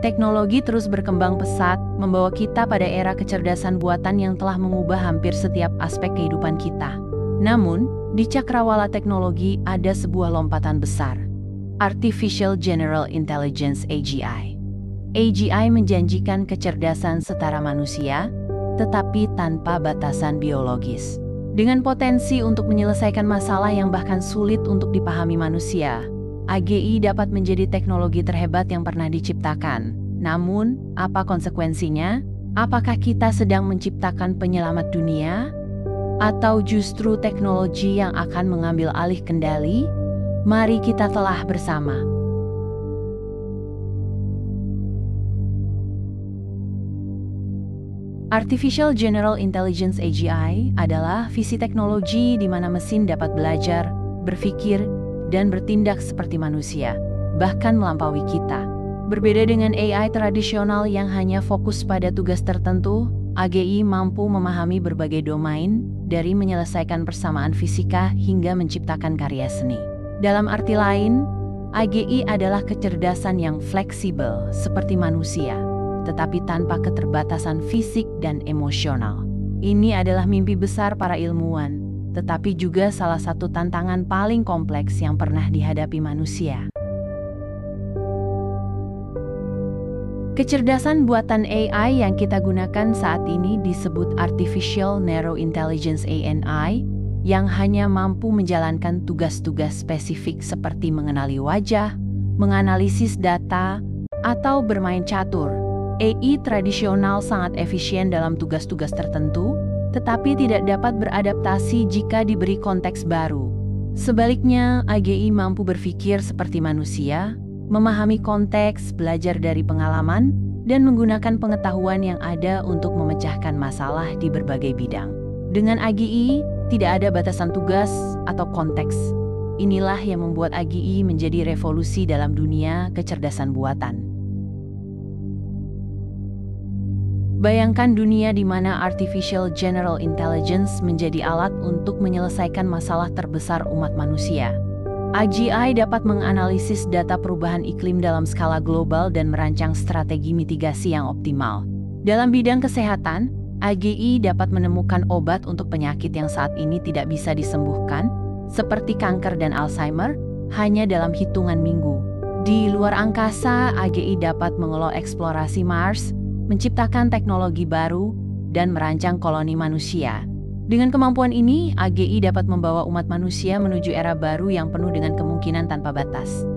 Teknologi terus berkembang pesat, membawa kita pada era kecerdasan buatan yang telah mengubah hampir setiap aspek kehidupan kita. Namun, di cakrawala teknologi ada sebuah lompatan besar. Artificial General Intelligence (AGI). AGI menjanjikan kecerdasan setara manusia, tetapi tanpa batasan biologis. Dengan potensi untuk menyelesaikan masalah yang bahkan sulit untuk dipahami manusia, AGI dapat menjadi teknologi terhebat yang pernah diciptakan. Namun, apa konsekuensinya? Apakah kita sedang menciptakan penyelamat dunia? Atau justru teknologi yang akan mengambil alih kendali? Mari kita telah bersama. Artificial General Intelligence (AGI) adalah visi teknologi di mana mesin dapat belajar, berpikir, dan bertindak seperti manusia, bahkan melampaui kita. Berbeda dengan AI tradisional yang hanya fokus pada tugas tertentu, AGI mampu memahami berbagai domain, dari menyelesaikan persamaan fisika hingga menciptakan karya seni. Dalam arti lain, AGI adalah kecerdasan yang fleksibel seperti manusia, tetapi tanpa keterbatasan fisik dan emosional. Ini adalah mimpi besar para ilmuwan, tetapi juga salah satu tantangan paling kompleks yang pernah dihadapi manusia. Kecerdasan buatan AI yang kita gunakan saat ini disebut Artificial Narrow Intelligence (ANI), yang hanya mampu menjalankan tugas-tugas spesifik seperti mengenali wajah, menganalisis data, atau bermain catur. AI tradisional sangat efisien dalam tugas-tugas tertentu, tetapi tidak dapat beradaptasi jika diberi konteks baru. Sebaliknya, AGI mampu berpikir seperti manusia, memahami konteks, belajar dari pengalaman, dan menggunakan pengetahuan yang ada untuk memecahkan masalah di berbagai bidang. Dengan AGI, tidak ada batasan tugas atau konteks. Inilah yang membuat AGI menjadi revolusi dalam dunia kecerdasan buatan. Bayangkan dunia di mana Artificial General Intelligence menjadi alat untuk menyelesaikan masalah terbesar umat manusia. AGI dapat menganalisis data perubahan iklim dalam skala global dan merancang strategi mitigasi yang optimal. Dalam bidang kesehatan, AGI dapat menemukan obat untuk penyakit yang saat ini tidak bisa disembuhkan, seperti kanker dan Alzheimer, hanya dalam hitungan minggu. Di luar angkasa, AGI dapat mengelola eksplorasi Mars, menciptakan teknologi baru, dan merancang koloni manusia. Dengan kemampuan ini, AGI dapat membawa umat manusia menuju era baru yang penuh dengan kemungkinan tanpa batas.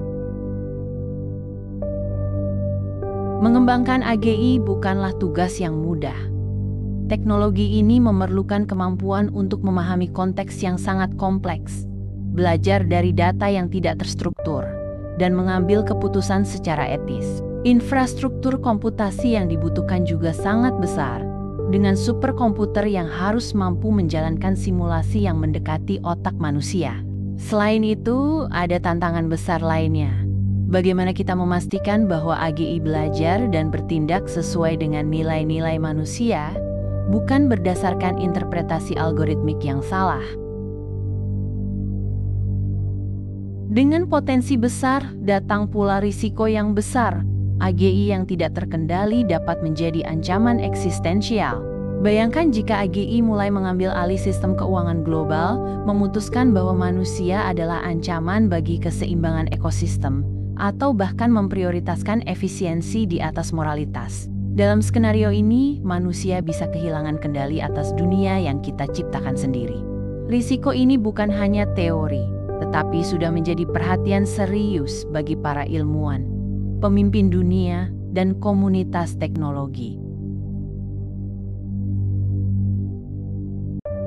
Mengembangkan AGI bukanlah tugas yang mudah. Teknologi ini memerlukan kemampuan untuk memahami konteks yang sangat kompleks, belajar dari data yang tidak terstruktur, dan mengambil keputusan secara etis. Infrastruktur komputasi yang dibutuhkan juga sangat besar, dengan superkomputer yang harus mampu menjalankan simulasi yang mendekati otak manusia. Selain itu, ada tantangan besar lainnya. Bagaimana kita memastikan bahwa AGI belajar dan bertindak sesuai dengan nilai-nilai manusia, bukan berdasarkan interpretasi algoritmik yang salah. Dengan potensi besar, datang pula risiko yang besar. AGI yang tidak terkendali dapat menjadi ancaman eksistensial. Bayangkan jika AGI mulai mengambil alih sistem keuangan global, memutuskan bahwa manusia adalah ancaman bagi keseimbangan ekosistem, atau bahkan memprioritaskan efisiensi di atas moralitas. Dalam skenario ini, manusia bisa kehilangan kendali atas dunia yang kita ciptakan sendiri. Risiko ini bukan hanya teori, tetapi sudah menjadi perhatian serius bagi para ilmuwan, pemimpin dunia, dan komunitas teknologi.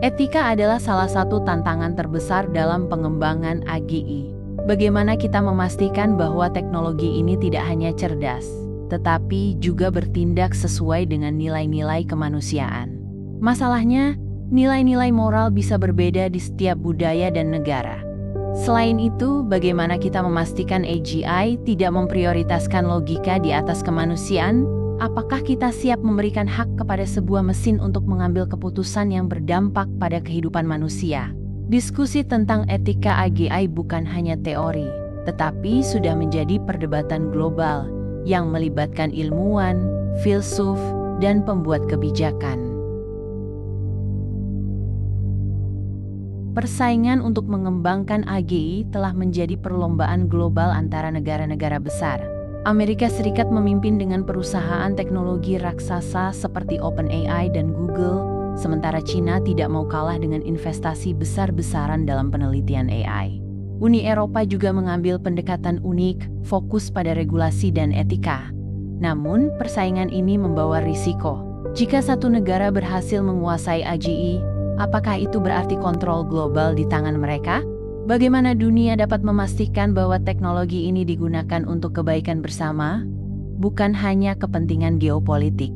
Etika adalah salah satu tantangan terbesar dalam pengembangan AGI. Bagaimana kita memastikan bahwa teknologi ini tidak hanya cerdas, tetapi juga bertindak sesuai dengan nilai-nilai kemanusiaan. Masalahnya, nilai-nilai moral bisa berbeda di setiap budaya dan negara. Selain itu, bagaimana kita memastikan AGI tidak memprioritaskan logika di atas kemanusiaan? Apakah kita siap memberikan hak kepada sebuah mesin untuk mengambil keputusan yang berdampak pada kehidupan manusia? Diskusi tentang etika AGI bukan hanya teori, tetapi sudah menjadi perdebatan global yang melibatkan ilmuwan, filsuf, dan pembuat kebijakan. Persaingan untuk mengembangkan AGI telah menjadi perlombaan global antara negara-negara besar. Amerika Serikat memimpin dengan perusahaan teknologi raksasa seperti OpenAI dan Google, sementara China tidak mau kalah dengan investasi besar-besaran dalam penelitian AI. Uni Eropa juga mengambil pendekatan unik, fokus pada regulasi dan etika. Namun, persaingan ini membawa risiko. Jika satu negara berhasil menguasai AGI, apakah itu berarti kontrol global di tangan mereka? Bagaimana dunia dapat memastikan bahwa teknologi ini digunakan untuk kebaikan bersama, bukan hanya kepentingan geopolitik?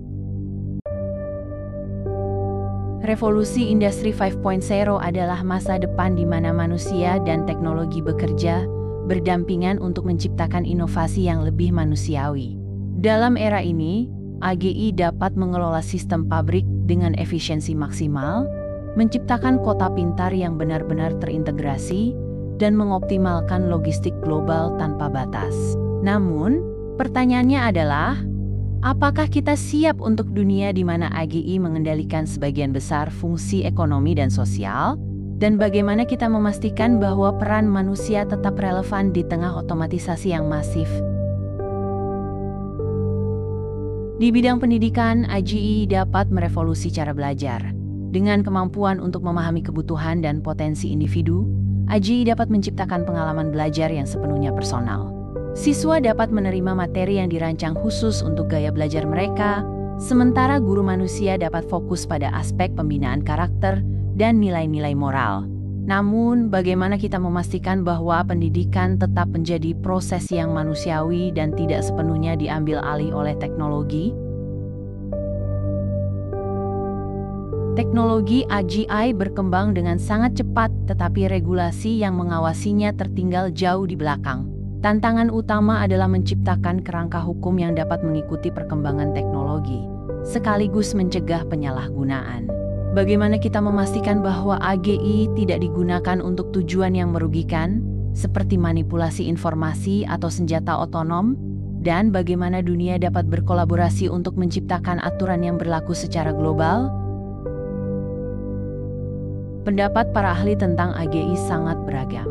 Revolusi Industri 5.0 adalah masa depan di mana manusia dan teknologi bekerja berdampingan untuk menciptakan inovasi yang lebih manusiawi. Dalam era ini, AGI dapat mengelola sistem pabrik dengan efisiensi maksimal, menciptakan kota pintar yang benar-benar terintegrasi, dan mengoptimalkan logistik global tanpa batas. Namun, pertanyaannya adalah, apakah kita siap untuk dunia di mana AGI mengendalikan sebagian besar fungsi ekonomi dan sosial? Dan bagaimana kita memastikan bahwa peran manusia tetap relevan di tengah otomatisasi yang masif? Di bidang pendidikan, AGI dapat merevolusi cara belajar. Dengan kemampuan untuk memahami kebutuhan dan potensi individu, AGI dapat menciptakan pengalaman belajar yang sepenuhnya personal. Siswa dapat menerima materi yang dirancang khusus untuk gaya belajar mereka, sementara guru manusia dapat fokus pada aspek pembinaan karakter dan nilai-nilai moral. Namun, bagaimana kita memastikan bahwa pendidikan tetap menjadi proses yang manusiawi dan tidak sepenuhnya diambil alih oleh teknologi? Teknologi AGI berkembang dengan sangat cepat, tetapi regulasi yang mengawasinya tertinggal jauh di belakang. Tantangan utama adalah menciptakan kerangka hukum yang dapat mengikuti perkembangan teknologi, sekaligus mencegah penyalahgunaan. Bagaimana kita memastikan bahwa AGI tidak digunakan untuk tujuan yang merugikan, seperti manipulasi informasi atau senjata otonom? Dan bagaimana dunia dapat berkolaborasi untuk menciptakan aturan yang berlaku secara global? Pendapat para ahli tentang AGI sangat beragam.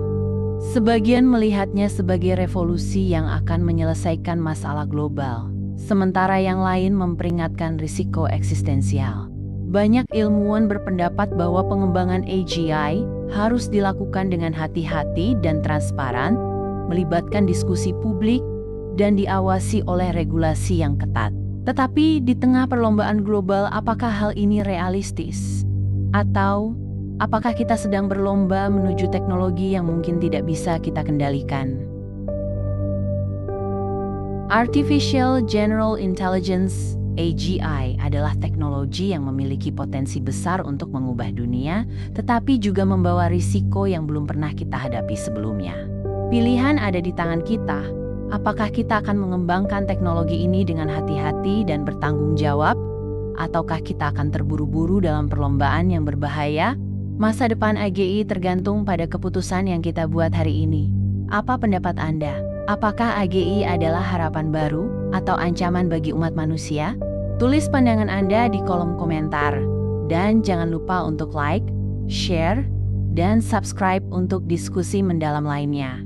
Sebagian melihatnya sebagai revolusi yang akan menyelesaikan masalah global, sementara yang lain memperingatkan risiko eksistensial. Banyak ilmuwan berpendapat bahwa pengembangan AGI harus dilakukan dengan hati-hati dan transparan, melibatkan diskusi publik, dan diawasi oleh regulasi yang ketat. Tetapi di tengah perlombaan global, apakah hal ini realistis? Atau apakah kita sedang berlomba menuju teknologi yang mungkin tidak bisa kita kendalikan? Artificial General Intelligence (AGI) adalah teknologi yang memiliki potensi besar untuk mengubah dunia, tetapi juga membawa risiko yang belum pernah kita hadapi sebelumnya. Pilihan ada di tangan kita. Apakah kita akan mengembangkan teknologi ini dengan hati-hati dan bertanggung jawab? Ataukah kita akan terburu-buru dalam perlombaan yang berbahaya? Masa depan AGI tergantung pada keputusan yang kita buat hari ini. Apa pendapat Anda? Apakah AGI adalah harapan baru atau ancaman bagi umat manusia? Tulis pandangan Anda di kolom komentar. Dan jangan lupa untuk like, share, dan subscribe untuk diskusi mendalam lainnya.